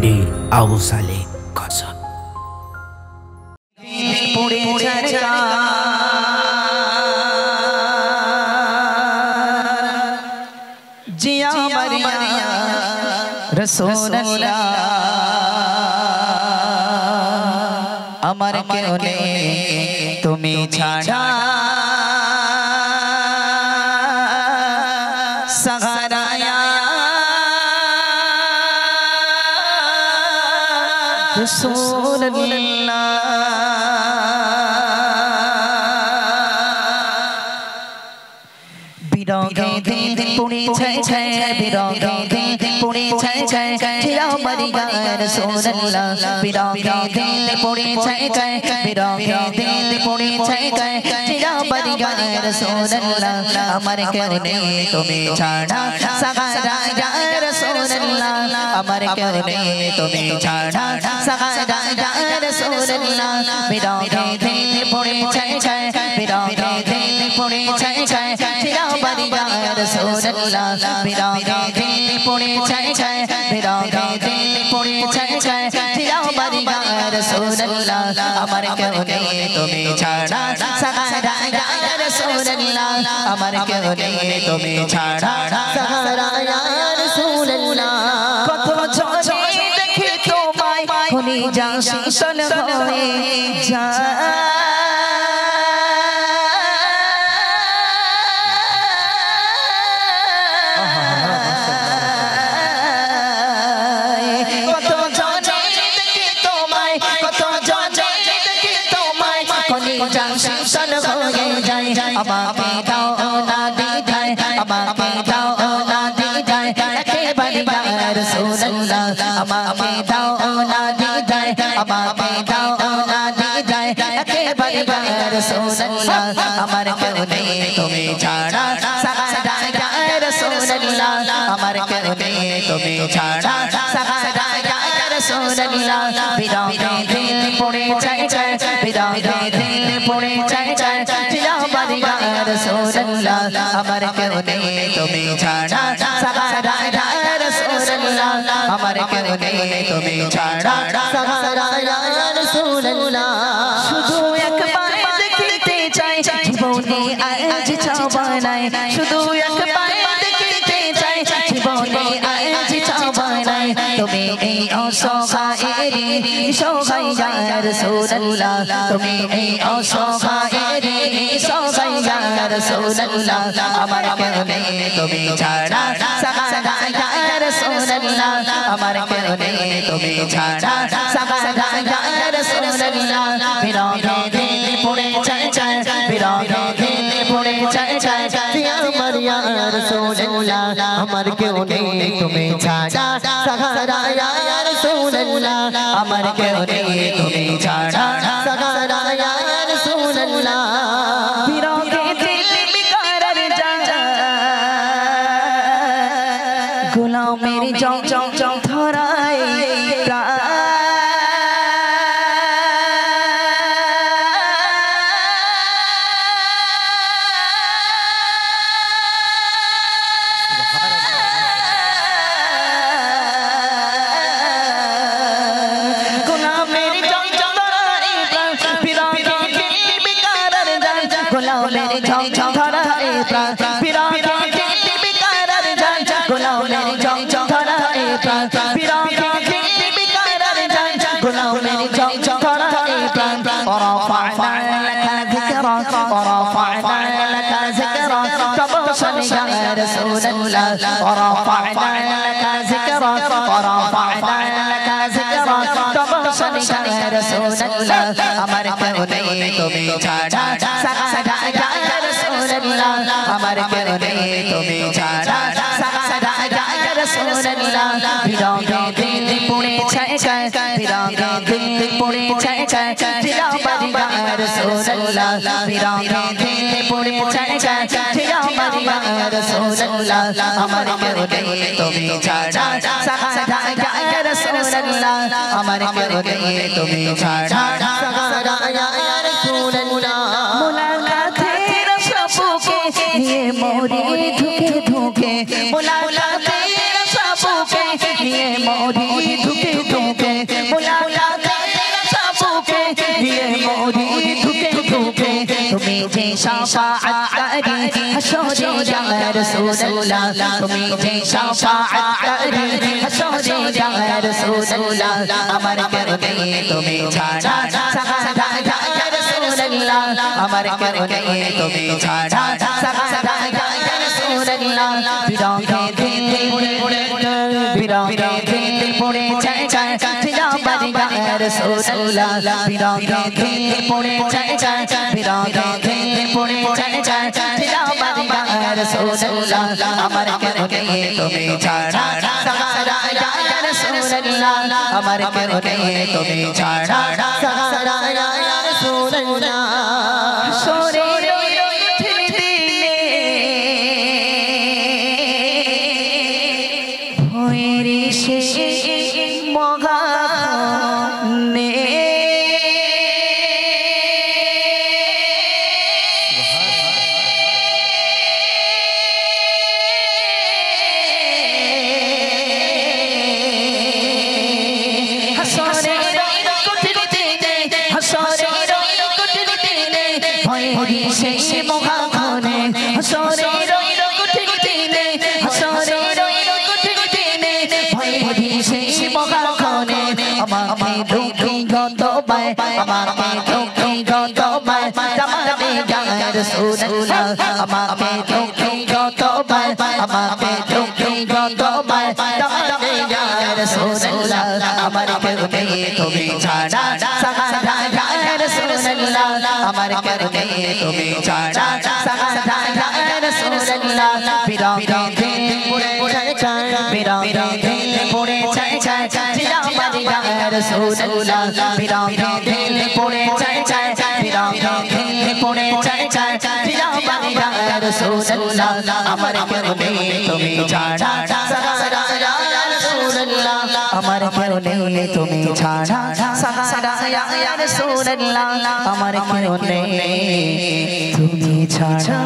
MD Abu Saleh কসম পুড়ে ঝরকা জিয়া মারিয়া রাসূলুল্লাহ আমার কেউ নেই তুমি ছাড়া সাহারায়া রাসূলুল্লাহ বিরগে দিন পুড়ে ছায় ছায় বিরগে দিন পুড়ে ছায় ছায় জিয়া মারিয়া রাসূলুল্লাহ বিরগে দিন পুড়ে ছায় ছায় বিরগে দিন পুড়ে ছায় ছায় জিয়া মারিয়া রাসূলুল্লাহ আমার কেউ নেই তুমি ছাড়া সাহারা ইয়া রাসূলুল্লাহ আমার কেউ নেই তুমি ছাড়া সাহারা ইয়া রাসূলুল্লাহ বিরগে দিন পুড়ে ছায় ছায় বিরগে দিন পুড়ে ছায় ছায় জিয়া মারিয়া রাসূলুল্লাহ বিরগে দিন পুড়ে ছায় ছায় বিরগে দিন পুড়ে ছায় ছায় জিয়া মারিয়া রাসূলুল্লাহ আমার কেউ নেই তুমি ছাড়া সাহারা ইয়া রাসূলুল্লাহ আমার কেউ নেই তুমি ছাড়া সাহারা ইয়া রাসূলুল্লাহ কত জনে দেখে তোমায় খুনি যা শীতল হয়ে যায় শীতল হয়ে যায় আমাকে দাও না দিদায় আমাকে দাও না দিদায় একেবারে ইয়া রাসূলুল্লাহ আমাকে দাও না দিদায় আমাকে দাও না দিদায় একেবারে ইয়া রাসূলুল্লাহ আমার কেউ নেই তুমি ছাড়া সাহারা ইয়া রাসূলুল্লাহ আমার কেউ নেই তুমি ছাড়া সাহারা ইয়া রাসূলুল্লাহ বিরগে দিন পুড়ে যায় যায় বিরগে দিন পুড়ে যায় যায় জিয়া মারিয়া রাসূলুল্লাহ আমার কেউ নেই তুমি ছাড়া সাহারা ইয়া রাসূলুল্লাহ আমার কেউ নেই তুমি ছাড়া সাহারা ইয়া রাসূলুল্লাহ শুধু একবার দেখতে চাই জীবনে আজ চাওয়ানাই শুধু একবার দেখতে চাই জীবনে আজ চাওয়ানাই তুমি এই অসহায়েরি সহায় ইয়া রাসূলুল্লাহ তুমি এই অসহায়েরি সহায় ইয়া রাসূলুল্লাহ আমার কেউ নেই তুমি ছাড়া সাহারা ইয়া রাসূলুল্লাহ আমার কেউ নেই তুমি ছাড়া সাহারা ইয়া রাসূলুল্লাহ বিরগে দিন পুড়ে যায় যায় বিরগে দিন পুড়ে যায় যায় জিয়া মারিয়া রাসূলুল্লাহ আমার কেউ নেই তুমি ছাড়া সাহারা ইয়া রাসূলুল্লাহ আমার কেউ নেই তুমি ছাড়া সাহারা ইয়া রাসূলুল্লাহ বিরগে দিল বিকারার যায় গোলামের জং জং জং ধরায় গোলামের জং জং ধরায় প্রাণ বিরগে দিল বিকারার যায় গোলামের জং জং ধরায় প্রাণ বিরগে দিল বিকারার যায় গোলামের জং জং ধরায় প্রাণ ورفعنا لك ذكرك ورفعنا لك ذكرك تبصر يا رسول الله ورفعنا لك ذكرك ورفعنا لك ذكرك تبصر يا رسول الله আমার কেউ নেই তুমি ছাড়া সাহারা ইয়া রাসূলুল্লাহ আমার কেউ নেই তুমি ছাড়া সাহারা ইয়া রাসূলুল্লাহ বিরগে দিন পুড়ে যায় যায় বিরগে দিন পুড়ে যায় যায় জিয়া মারিয়া রাসূলুল্লাহ বিরগে দিন পুড়ে যায় যায় জিয়া মারিয়া রাসূলুল্লাহ আমার কেউ নেই তুমি ছাড়া সাহারা ইয়া রাসূলুল্লাহ আমার কেউ নেই তুমি ছাড়া সাহারা ইয়া রাসূলুল্লাহ মুলাকাতের সবকে নিয়ে মরি ধুকে ধুকে মুলাকাতের সবকে নিয়ে মরি ধুকে ধুকে হাসরে ইয়া রাসূলুল্লাহ তুমি যে শাফাআত করে হাসরে ইয়া রাসূলুল্লাহ আমার করবে তুমি ছাড়া সাহারা ইয়া রাসূলুল্লাহ আমার করবে তুমি ছাড়া সাহারা ইয়া রাসূলুল্লাহ বিরহে দিতে পড়ে বিরহে দিতে পড়ে চায় চায় তিলাওয়াত ইয়া রাসূলুল্লাহ বিরহে দিতে পড়ে চায় চায় বিরহে দিতে পড়ে চায় চায় তিলাওয়াত ইয়া রাসূলুল্লাহ আমার করবে তুমি ছাড়া সাহারা ইয়া রাসূলুল্লাহ আমার করবে তুমি ছাড়া সাহারা ইয়া রাসূলুল্লাহ সরে রাসূলুল্লাহ আমাকে ধোঁকে গতবায় আমাকে ধোঁকে গতবায় তাহলে ইয়া রাসূলুল্লাহ আমার করবে তুমি ছাড়া সাহারা ইয়া রাসূলুল্লাহ আমার করবে তুমি ছাড়া সাহারা ইয়া রাসূলুল্লাহ বিরহে দিতে পড়ে চায় বিরহে দিতে পড়ে চায় তিলাওয়াত ইয়া রাসূলুল্লাহ বিরহে দিতে পড়ে চায় বিরহে দিতে পড়ে চায় তিলাওয়াত ইয়া রাসূলুল্লাহ আমার করবে তুমি ছাড়া সাহারা ইয়া রাসূলুল্লাহ আমার করবে তুমি ছাড়া সাহারা ইয়া রাসূলুল্লাহ আমার করবে তুমি ছাড়া